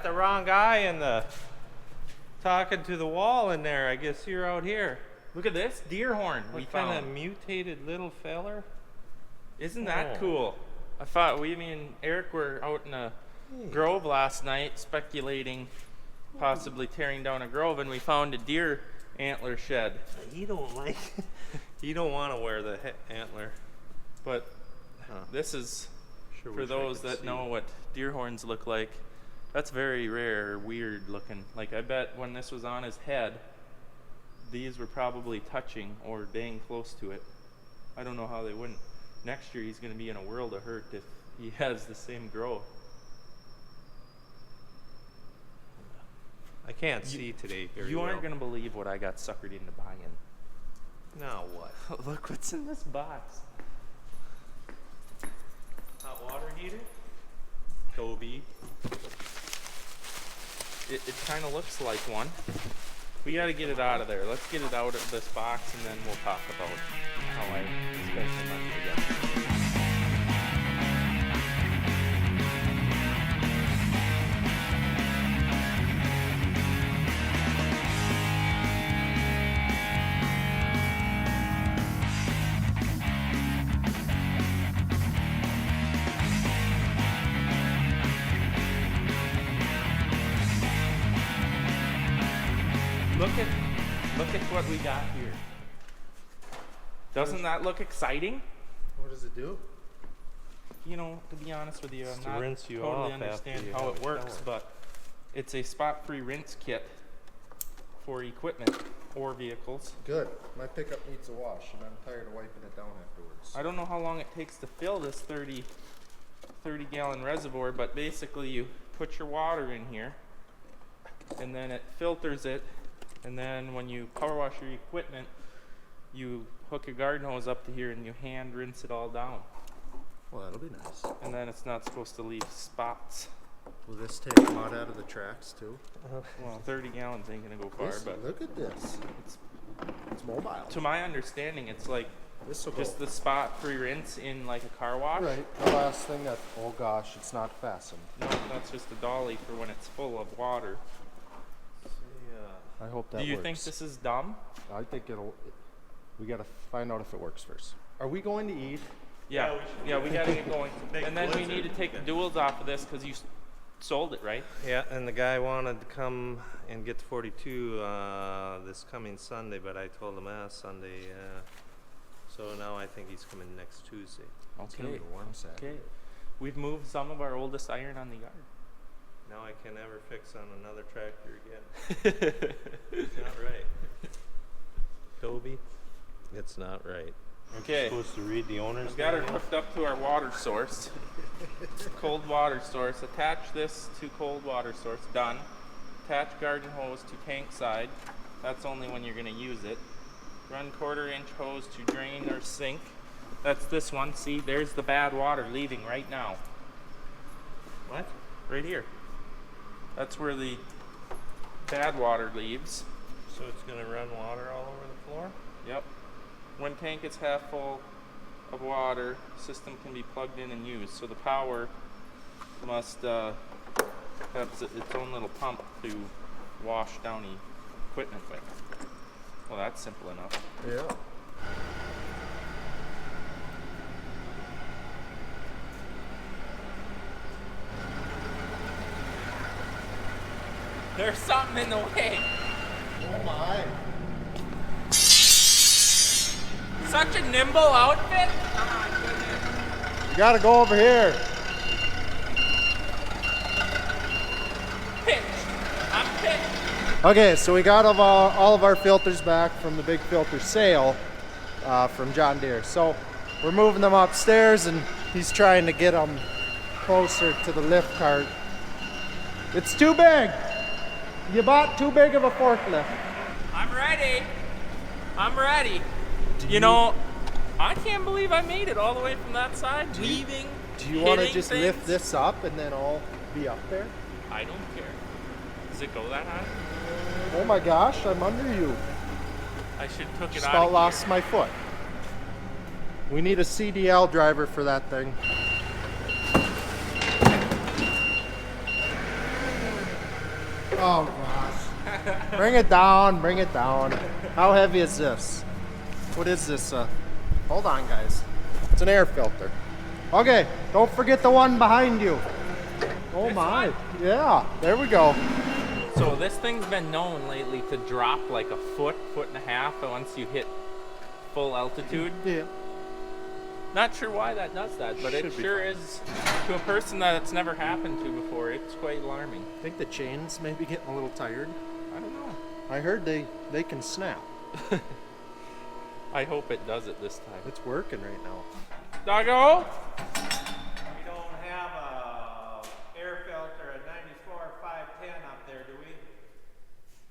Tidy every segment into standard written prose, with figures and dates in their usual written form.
got the wrong guy in the talking to the wall in there. I guess you're out here. Look at this deer horn we found. What kind of mutated little feller? Isn't that cool? I thought me and Eric were out in a grove last night speculating possibly tearing down a grove, and we found a deer antler shed. You don't like you don't want to wear the antler. But this is for those that know what deer horns look like. That's very rare, weird looking. Like, I bet when this was on his head, these were probably touching or dang close to it. I don't know how they wouldn't. Next year he's going to be in a world of hurt if he has the same growth. I can't see today very You aren't well. going to believe what I got suckered into buying. Now what? Look what's in this box. Hot water heater? Toby. It kind of looks like one. We got to get it out of there. Let's get it out of this box, and then we'll talk about how I spent my money again. Look at what we got here. Doesn't that look exciting? What does it do? You know, to be honest with you, I'm not rinse you totally off understand after you how have it a works, shower. but it's a spot-free rinse kit for equipment or vehicles. Good. My pickup needs a wash, and I'm tired of wiping it down afterwards. I don't know how long it takes to fill this 30 gallon reservoir, but basically you put your water in here, and then it filters it. And then when you power wash your equipment, you hook your garden hose up to here and you hand rinse it all down. Well, that'll be nice. And then it's not supposed to leave spots. Will this take mud out of the tracks too? Well, 30 gallons ain't gonna go far, but Look at this. It's mobile. to my understanding, it's like This will just go. the spot for your rinse in like a car wash. Right. The last thing that. Oh gosh, it's not fastened. No, that's just a dolly for when it's full of water. I hope that Do you works. think this is dumb? I think it'll. We gotta find out if it works first. Are we going to eat? Yeah, we gotta get going. Big And then we blizzard. need to take the duals off of this because you sold it, right? Yeah, and the guy wanted to come and get the 42 this coming Sunday, but I told him Sunday. So now I think he's coming next Tuesday. It's gonna be a warm Saturday. Okay. We've moved some of our oldest iron on the yard. Now I can never fix on another tractor again. It's not right. Toby, it's not right. Okay. Supposed to read the owner's We've got her manual? hooked up to our water source. Cold water source. Attach this to cold water source. Done. Attach garden hose to tank side. That's only when you're going to use it. Run 1/4 inch hose to drain or sink. That's this one. See, there's the bad water leaving right now. What? Right here. That's where the bad water leaves. So it's going to run water all over the floor? Yep. When tank is half full of water, system can be plugged in and used. So the power must have its own little pump to wash down the equipment with. Well, that's simple enough. Yeah. There's something in the way. Oh my. Such a nimble outfit. Oh my goodness. You gotta go over here. Pitch. I'm pitched. Okay, so we got all of our filters back from the big filter sale from John Deere. So we're moving them upstairs, and he's trying to get them closer to the lift cart. It's too big. You bought too big of a forklift. I'm ready. I'm ready. You know, I can't believe I made it all the way from that side, weaving. Do you want to hitting just things. lift this up and then I'll be up there? I don't care. Does it go that high? Oh my gosh, I'm under you. I should took it Just out about of lost here. my foot. We need a CDL driver for that thing. Oh gosh. Bring it down, bring it down. How heavy is this? What is this? Hold on, guys. It's an air filter. Okay, don't forget the one behind you. Oh This my. one? Yeah, there we go. So this thing's been known lately to drop like a foot and a half once you hit full altitude. Yeah. Not sure why that does that, but it Should be sure fine. is, to a person that it's never happened to before, it's quite alarming. I think the chains may be getting a little tired. I don't know. I heard they can snap. I hope it does it this time. It's working right now. Doggo? We don't have a air filter at 94.510 up there, do we?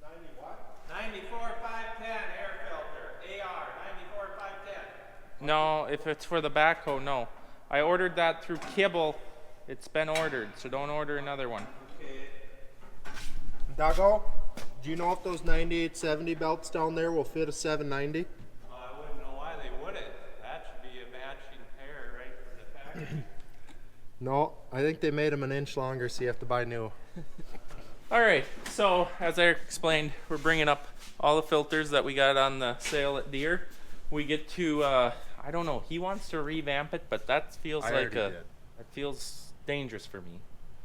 90 what? 94.510 air filter, AR, 94.510. No, if it's for the backhoe, no. I ordered that through Kibble. It's been ordered, so don't order another one. Okay. Doggo, do you know if those 9870 belts down there will fit a 790? I wouldn't know why they wouldn't. That should be a matching pair right from the factory. No, I think they made them an inch longer, so you have to buy new. All right, so as Eric explained, we're bringing up all the filters that we got on the sale at Deere. We get to, I don't know, he wants to revamp it, but that feels that feels dangerous for me.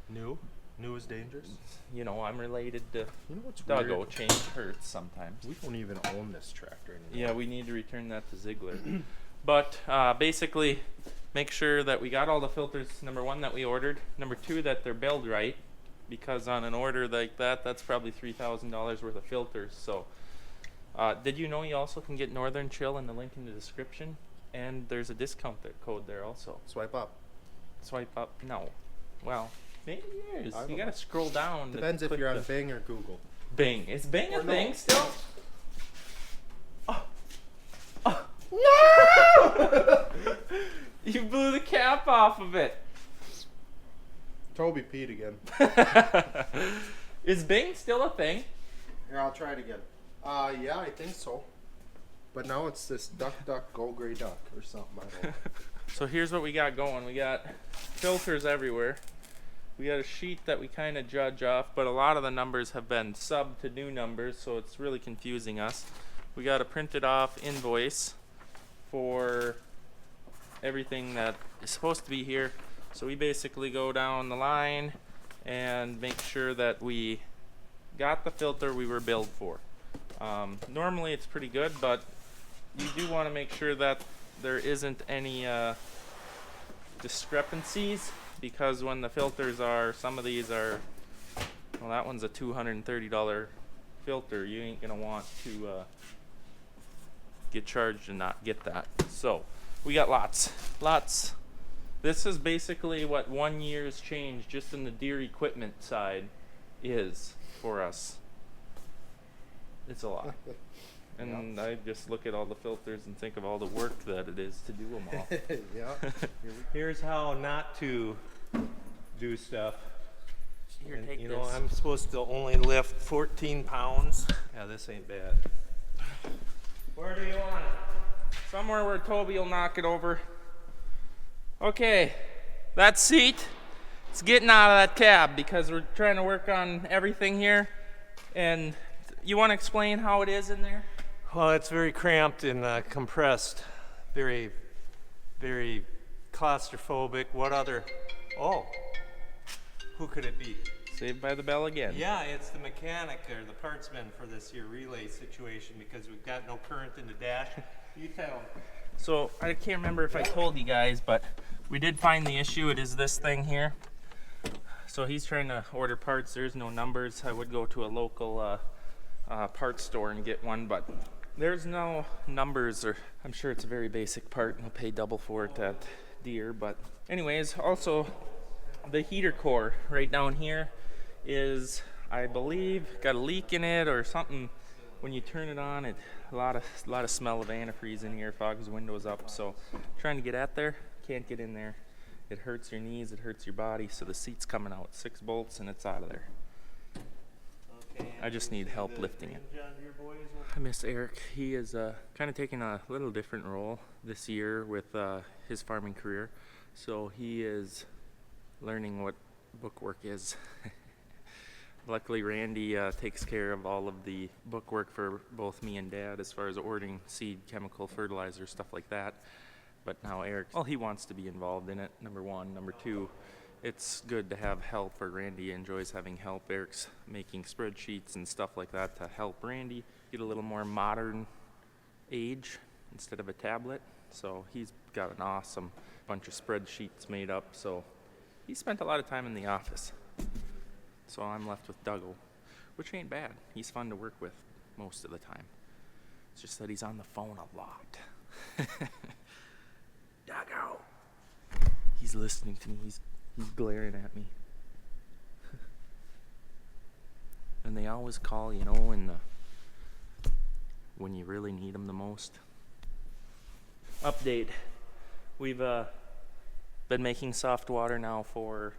New? New is dangerous? You know, I'm related to You know what's Doggo. weird? Change hurts sometimes. We don't even own this tractor anymore. Yeah, we need to return that to Ziegler. But basically, make sure that we got all the filters, number one, that we ordered. Number two, that they're built right. Because on an order like that, that's probably $3,000 worth of filters. So, did you know you also can get Northern Chill in the link in the description? And there's a discount code there also. Swipe up. Swipe up. No. Well, maybe there is. I don't You gotta know. scroll down. to Depends if click you're on the- Bing or Google. Bing. Is Bing Or a no. thing still? No! You blew the cap off of it. Toby peed again. Is Bing still a thing? Here, I'll try it again. Yeah, I think so. But now it's this duck, duck, go gray duck or something. I don't know. So here's what we got going. We got filters everywhere. We got a sheet that we kind of judge off, but a lot of the numbers have been subbed to new numbers, so it's really confusing us. We got a printed off invoice for everything that is supposed to be here. So we basically go down the line and make sure that we got the filter we were billed for. Normally it's pretty good, but you do want to make sure that there isn't any discrepancies, because when the filters are, some of these are, well, that one's a $230 filter. You ain't gonna want to get charged and not get that. So we got lots. This is basically what 1 year's change just in the Deere equipment side is for us. It's a lot. And I just look at all the filters and think of all the work that it is to do them all. Yeah. Here's how not to do stuff. Here, And, take you this. know, I'm supposed to only lift 14 pounds. Yeah, this ain't bad. Where do you want it? Somewhere where Toby will knock it over. Okay, that seat, it's getting out of that cab because we're trying to work on everything here. And you want to explain how it is in there? Well, it's very cramped and compressed. Very, very claustrophobic. What other? Oh, who could it be? Saved by the Bell again. Yeah, it's the mechanic or the partsman for this here relay situation because we've got no current in the dash. You tell him. So I can't remember if I told you guys, but we did find the issue. It is this thing here. So he's trying to order parts. There's no numbers. I would go to a local parts store and get one, but there's no numbers, or I'm sure it's a very basic part and we'll pay double for it at Deere. But anyways, also the heater core right down here is, I believe, got a leak in it or something. When you turn it on, it a lot of smell of antifreeze in here, fogs the windows up. So trying to get at there, can't get in there. It hurts your knees, it hurts your body. So the seat's coming out, 6 bolts, and it's out of there. Okay, I just need help lifting it. John Deere boys will I miss Eric. He is kind of taking a little different role this year with his farming career. So he is learning what bookwork is. Luckily, Randy takes care of all of the bookwork for both me and Dad as far as ordering seed, chemical, fertilizer, stuff like that. But now Eric, well, he wants to be involved in it, number one. Number two, it's good to have help, or Randy enjoys having help. Eric's making spreadsheets and stuff like that to help Randy get a little more modern age instead of a tablet. So he's got an awesome bunch of spreadsheets made up. So he spent a lot of time in the office. So I'm left with Dougal, which ain't bad. He's fun to work with most of the time. It's just that he's on the phone a lot. Dougal. He's listening to me. He's glaring at me. And they always call, you know, when you really need them the most. Update. We've been making soft water now for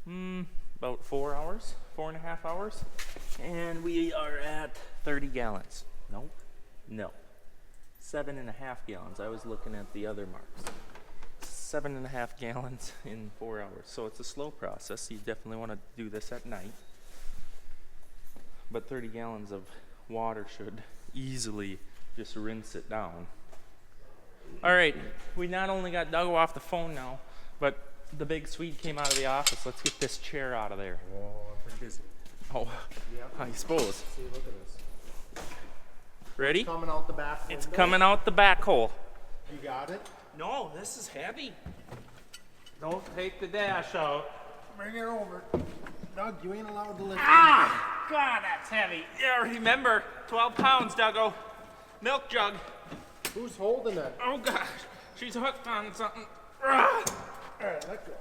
about 4 hours, 4.5 hours, and we are at 30 gallons. No, 7.5 gallons. I was looking at the other marks. 7.5 gallons in 4 hours. So it's a slow process. You definitely want to do this at night. But 30 gallons of water should easily just rinse it down. All right, we not only got Doug off the phone now, but the big Swede came out of the office. Let's get this chair out of there. Oh, I'm pretty busy. Oh, yeah. I suppose. See, look at this. Ready? Coming out the back It's window. coming out the back hole. You got it? No, this is heavy. Don't take the dash out. Bring it over. Doug, you ain't allowed to lift Ah! God, that's heavy. Yeah, remember, 12 pounds, Dougal. Milk jug. anything. Who's holding it? Oh, gosh. She's hooked on something. All right, let go.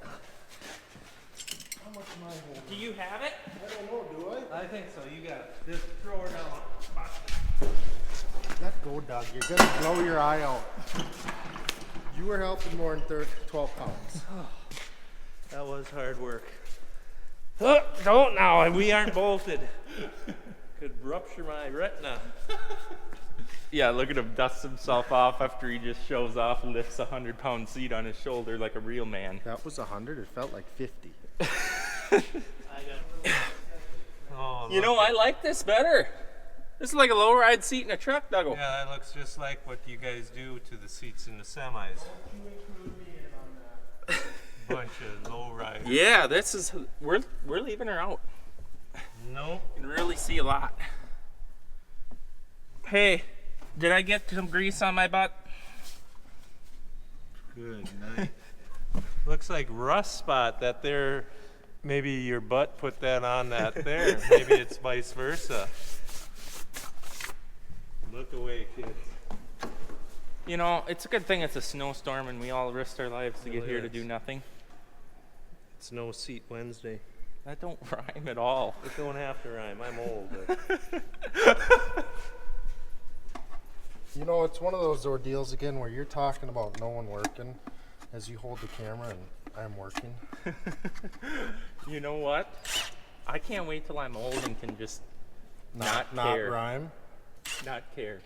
How much am I holding? Do you have it? I don't know, do I? I think so. You got it. Just throw her down. Let go, Doug. You're going to blow your eye out. You were helping more than 12 pounds. That was hard work. Don't now. We aren't bolted. Could rupture my retina. Yeah, look at him dust himself off after he just shows off and lifts a 100-pound seat on his shoulder like a real man. That was 100. It felt like 50. Oh, You know, I like this better. This is like a low-ride seat in a truck, Dougal. yeah, that looks just like what you guys do to the seats in the semis. Bunch of low riders. Yeah, this is we're leaving her out. Nope. You can really see a lot. Hey, did I get some grease on my butt? Good night. Looks like rust spot that there. Maybe your butt put that on that there. Maybe it's vice versa. Look away, kids. You know, it's a good thing it's a snowstorm and we all risked our lives to get Really here to is. do nothing. It's no seat Wednesday. That don't rhyme at all. It don't have to rhyme. I'm old. But You know, it's one of those ordeals again where you're talking about no one working as you hold the camera and I'm working. You know what? I can't wait till I'm old and can just not Not care. rhyme. Not care.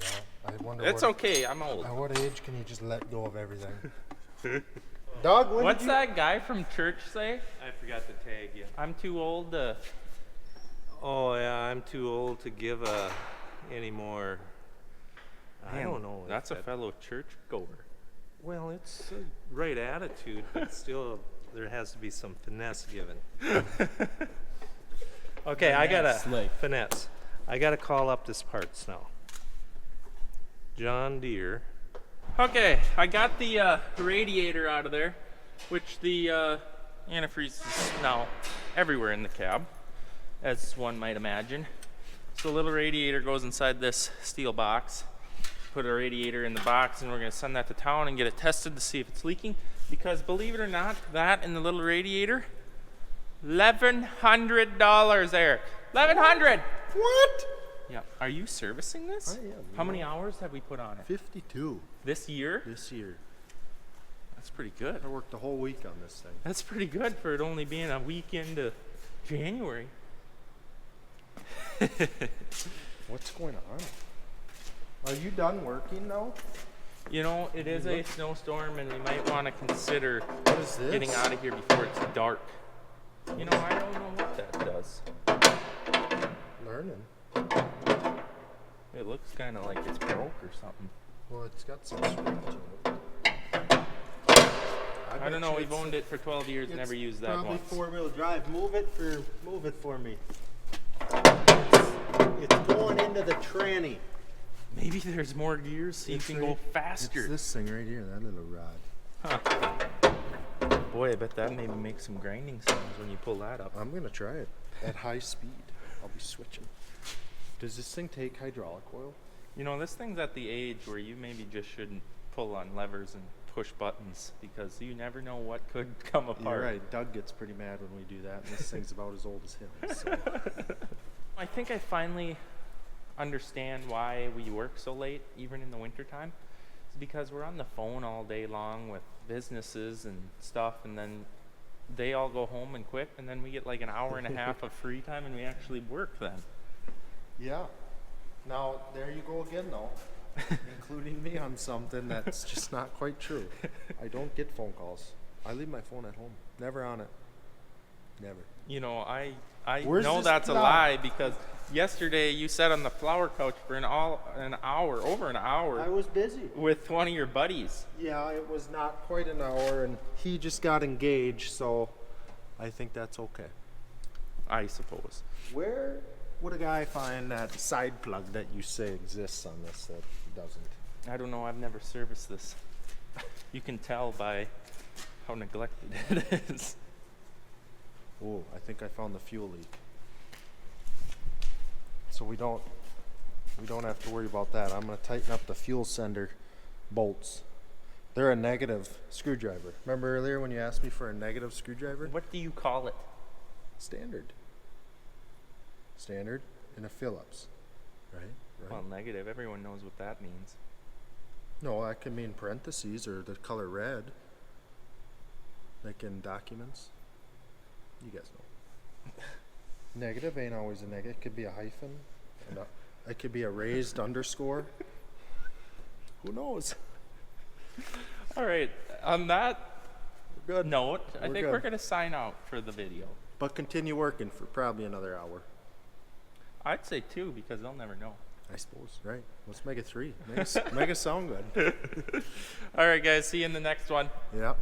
Yeah. I wonder It's okay, I'm old. at what age can you just let go of everything? Doug, when What's did you... that guy from church say? I forgot to tag you. I'm too old to... Oh yeah, I'm too old to give any more. I Man, don't know. That's a that, fellow church goer. well, it's a right attitude, but still there has to be some finesse given. Okay, I gotta finesse. I gotta call up this parts now. John Deere. Okay, I got the radiator out of there, which the antifreeze is now everywhere in the cab, as one might imagine. So the little radiator goes inside this steel box. Put a radiator in the box, and we're going to send that to town and get it tested to see if it's leaking. Because believe it or not, that in the little radiator, $1,100, Eric. $1,100. What? Yeah. Are you servicing this? I am, How many hours have we put on it? 52 This year? this year. That's pretty good. I worked the whole week on this thing. That's pretty good for it only being a week into January. What's going on? Are you done working now? You know, it is a snowstorm, and we might want to consider What is this? getting out of here before it's dark. You know, I don't know what that does. looks kind of like it's broke or something. Well, it's got some spring to it. I don't know. We've owned it for 12 years, never used that Probably once. 4-wheel drive. Move it for me. It's going into the tranny. Maybe there's more gears so you can go faster. It's this thing right here, that little rod. Huh. Boy, I bet that maybe makes some grinding sounds when you pull that up. I'm gonna try it at high speed. I'll be switching. Does this thing take hydraulic oil? You know, this thing's at the age where you maybe just shouldn't pull on levers and push buttons because you never know what could come apart. You're right. Doug gets pretty mad when we do that, and this thing's about as old as him. So. I think I finally understand why we work so late, even in the wintertime. It's because we're on the phone all day long with businesses and stuff, and then they all go home and quit, and then we get like an hour and a half of free time, and we actually work then. Yeah. Now, there you go again, though. Including me on something that's just not quite true. I don't get phone calls. I leave my phone at home. Never on it. Never. You know, I Where's know this that's a plow? lie because yesterday you sat on the flower couch for over an hour I was busy. with one of your buddies. Yeah, it was not quite an hour, and he just got engaged, so I think that's okay. I suppose. Where would a guy find that side plug that you say exists on this that doesn't? I don't know. I've never serviced this. You can tell by how neglected it is. Oh, I think I found the fuel leak. So we don't have to worry about that. I'm going to tighten up the fuel sender bolts. They're a negative screwdriver. Remember earlier when you asked me for a negative screwdriver? What do you call it? Standard and a Phillips. Right? Well, negative. Everyone knows what that means. No, that can mean parentheses or the color red. Like in documents. You guys know. Negative ain't always a negative. It could be a hyphen. And it could be a raised underscore. Who knows? All right. On that Good. note, I We're think good. we're going to sign out for the video. But continue working for probably another hour. I'd say 2 because they'll never know. I suppose. Right. Let's make it 3. Make it sound good. All right, guys. See you in the next one. Yep.